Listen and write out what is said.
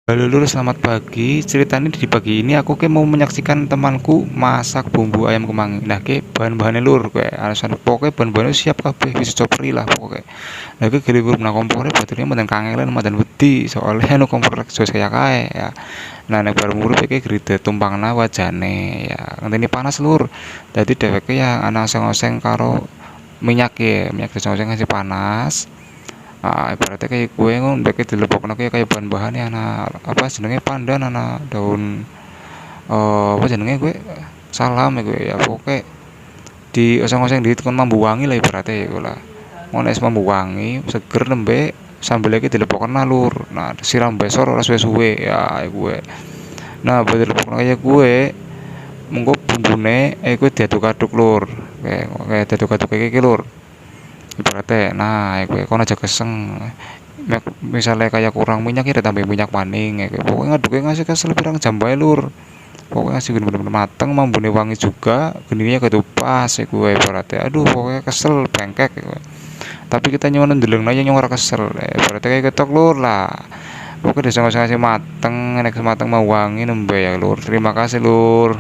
Halo Lur, selamat pagi. Ceritanya di pagi ini aku mau menyaksikan temanku masak bumbu ayam kemangi. Nah, bahan-bahannya Lur, kayak alasan pokoknya bahan-bahannya siap kabeh wis copri lah pokoknya. Nah, gede Lur nang kompore baterainya meden kangelan meden wedi soalnya anu kompor kerja saya kae ya. Nah, nek bar murup iki gride tumpangna wajane ya. Ngenteni panas Lur. Dadi dheweke ya ana oseng-oseng karo minyak ya, minyak oseng-oseng ngasih panas. Ibaratnya kayak kue ngono ndek dilebokno kayak bahan-bahan ya ana apa jenenge pandan ana daun apa jenenge kue salam ya kue ya pokoke di oseng-oseng di kon mambu wangi lah ibaratnya ya kue lah ngono es mambu wangi seger nembe sambel iki dilebokno lur nah siram besor ora suwe-suwe ya kue nah buat dilebokno kayak kue mengko bumbune kue diaduk-aduk lur kayak diaduk-aduk iki lur ibaratnya nah kowe kono aja keseng misalnya kayak kurang minyak ya tambah minyak maning ya pokoknya ngaduknya ngasih kesel pirang jam bae lur pokoknya ngasih bener-bener mateng mambune wangi juga geninya ketupas ya gue ibaratnya aduh pokoknya kesel bengkek ya. Tapi kita nyonya ndeleng aja nyong ora kesel ibaratnya kayak ketok lur lah pokoknya desa ngasih mateng enek mateng mau wangi nembe ya lur terima kasih lur.